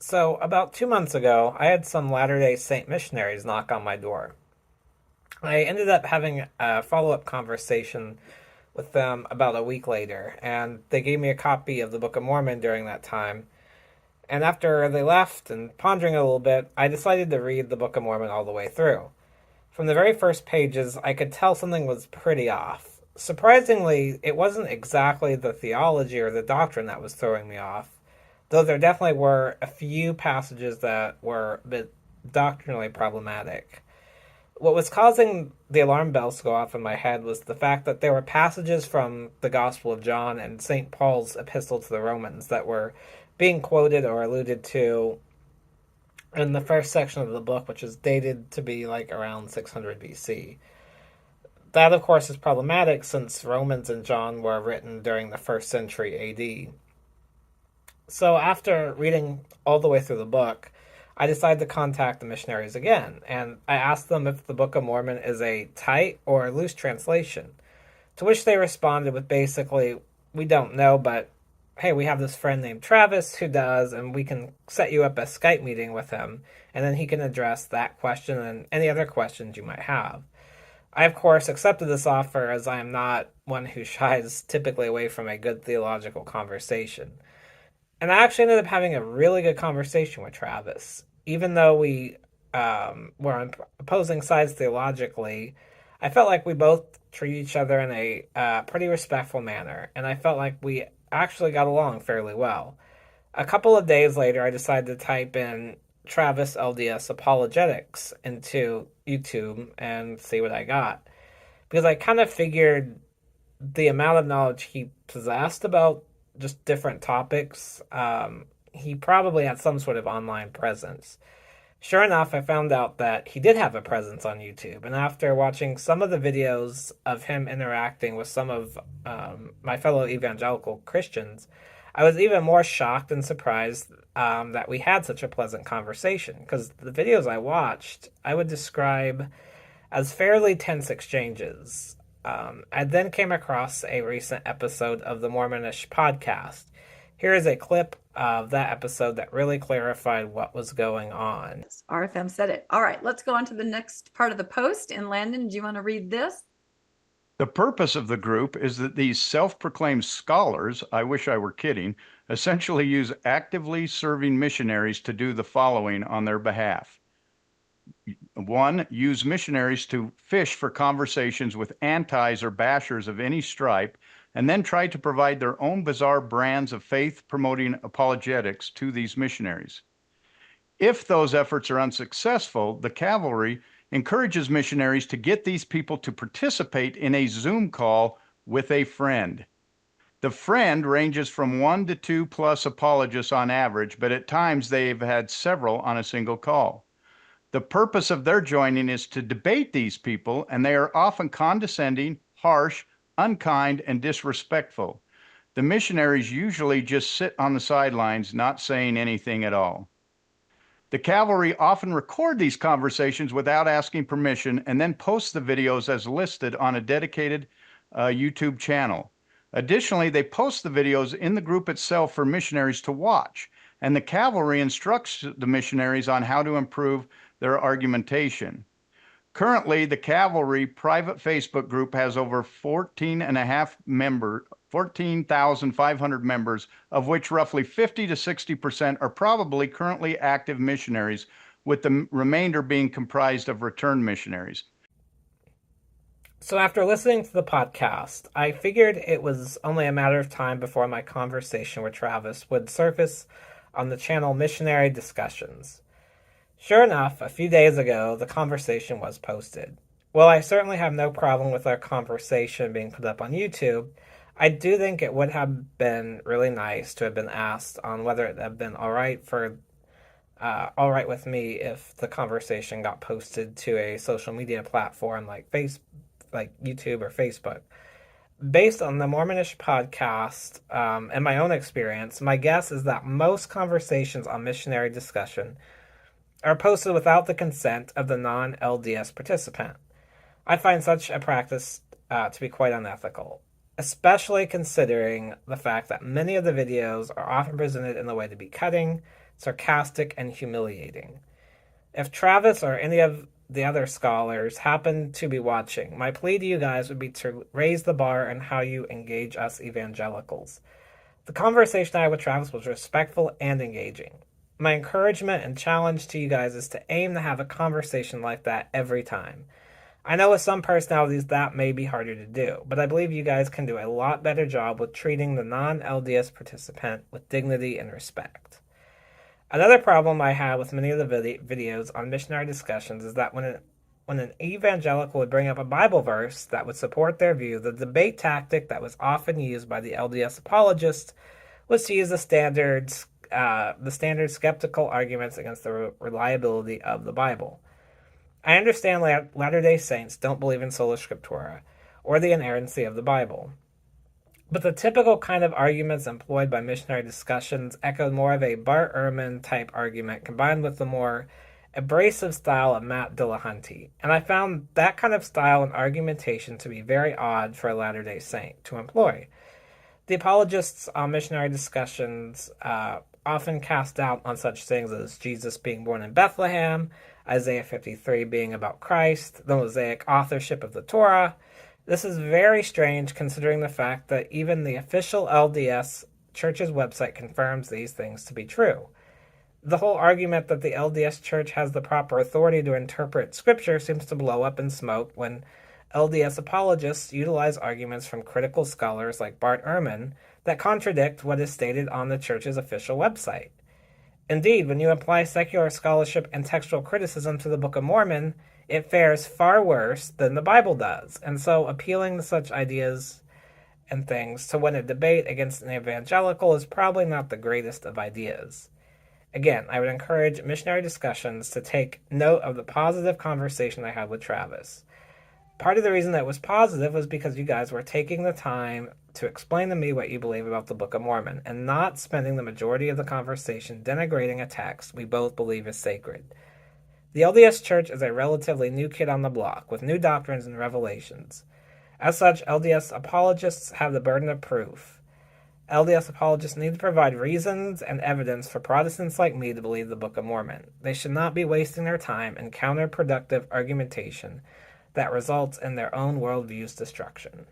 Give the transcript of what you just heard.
So, about 2 months ago, I had some Latter-day Saint missionaries knock on my door. I ended up having a follow-up conversation with them about a week later, and they gave me a copy of the Book of Mormon during that time. And after they left and pondering a little bit, I decided to read the Book of Mormon all the way through. From the very first pages, I could tell something was pretty off. Surprisingly, it wasn't exactly the theology or the doctrine that was throwing me off, though there definitely were a few passages that were a bit doctrinally problematic. What was causing the alarm bells to go off in my head was the fact that there were passages from the Gospel of John and St. Paul's epistle to the Romans that were being quoted or alluded to in the first section of the book, which is dated to be like around 600 BC. That, of course, is problematic since Romans and John were written during the first century AD. So, after reading all the way through the book, I decided to contact the missionaries again, and I asked them if the Book of Mormon is a tight or loose translation. To which they responded with basically, "We don't know, but hey, we have this friend named Travis who does, and we can set you up a Skype meeting with him, and then he can address that question and any other questions you might have." I, of course, accepted this offer as I am not one who shies typically away from a good theological conversation. And I actually ended up having a really good conversation with Travis. Even though we were on opposing sides theologically, I felt like we both treat each other in a pretty respectful manner, and I felt like we actually got along fairly well. A couple of days later, I decided to type in Travis LDS apologetics into YouTube and see what I got. Because I kind of figured the amount of knowledge he possessed about just different topics, he probably had some sort of online presence. Sure enough, I found out that he did have a presence on YouTube, and after watching some of the videos of him interacting with some of my fellow evangelical Christians, I was even more shocked and surprised that we had such a pleasant conversation, because the videos I watched, I would describe as fairly tense exchanges. I then came across a recent episode of the Mormonish podcast. Here is a clip of that episode that really clarified what was going on. RFM said it. All right, let's go on to the next part of the post. And Landon, do you want to read this? The purpose of the group is that these self-proclaimed scholars, I wish I were kidding, essentially use actively serving missionaries to do the following on their behalf. 1, use missionaries to fish for conversations with antis or bashers of any stripe, and then try to provide their own bizarre brands of faith-promoting apologetics to these missionaries. If those efforts are unsuccessful, the cavalry encourages missionaries to get these people to participate in a Zoom call with a friend. The friend ranges from 1 to 2 plus apologists on average, but at times they've had several on a single call. The purpose of their joining is to debate these people, and they are often condescending, harsh, unkind, and disrespectful. The missionaries usually just sit on the sidelines, not saying anything at all. The cavalry often record these conversations without asking permission and then post the videos as listed on a dedicated YouTube channel. Additionally, they post the videos in the group itself for missionaries to watch, and the cavalry instructs the missionaries on how to improve their argumentation. Currently, the cavalry private Facebook group has over 14,500 members, of which roughly 50 to 60% are probably currently active missionaries, with the remainder being comprised of returned missionaries. So, after listening to the podcast, I figured it was only a matter of time before my conversation with Travis would surface on the channel Missionary Discussions. Sure enough, a few days ago, the conversation was posted. While I certainly have no problem with our conversation being put up on YouTube, I do think it would have been really nice to have been asked on whether it had been all right with me if the conversation got posted to a social media platform like YouTube or Facebook. Based on the Mormonish podcast and my own experience, my guess is that most conversations on missionary discussion are posted without the consent of the non-LDS participant. I find such a practice to be quite unethical, especially considering the fact that many of the videos are often presented in a way to be cutting, sarcastic, and humiliating. If Travis or any of the other scholars happen to be watching, my plea to you guys would be to raise the bar on how you engage us evangelicals. The conversation I had with Travis was respectful and engaging. My encouragement and challenge to you guys is to aim to have a conversation like that every time. I know with some personalities that may be harder to do, but I believe you guys can do a lot better job with treating the non-LDS participant with dignity and respect. Another problem I had with many of the videos on missionary discussions is that when an evangelical would bring up a Bible verse that would support their view, the debate tactic that was often used by the LDS apologists was to use the standard skeptical arguments against the reliability of the Bible. I understand Latter-day Saints don't believe in sola scriptura or the inerrancy of the Bible, but the typical kind of arguments employed by missionary discussions echoed more of a Bart Ehrman type argument combined with the more abrasive style of Matt Dillahunty, and I found that kind of style and argumentation to be very odd for a Latter-day Saint to employ. The apologists on missionary discussions often cast doubt on such things as Jesus being born in Bethlehem, Isaiah 53 being about Christ, the Mosaic authorship of the Torah. This is very strange considering the fact that even the official LDS Church's website confirms these things to be true. The whole argument that the LDS Church has the proper authority to interpret Scripture seems to blow up in smoke when LDS apologists utilize arguments from critical scholars like Bart Ehrman that contradict what is stated on the Church's official website. Indeed, when you apply secular scholarship and textual criticism to the Book of Mormon, it fares far worse than the Bible does, and so appealing to such ideas and things to win a debate against an evangelical is probably not the greatest of ideas. Again, I would encourage missionary discussions to take note of the positive conversation I had with Travis. Part of the reason that was positive was because you guys were taking the time to explain to me what you believe about the Book of Mormon and not spending the majority of the conversation denigrating a text we both believe is sacred. The LDS Church is a relatively new kid on the block with new doctrines and revelations. As such, LDS apologists have the burden of proof. LDS apologists need to provide reasons and evidence for Protestants like me to believe the Book of Mormon. They should not be wasting their time in counterproductive argumentation that results in their own worldview's destruction.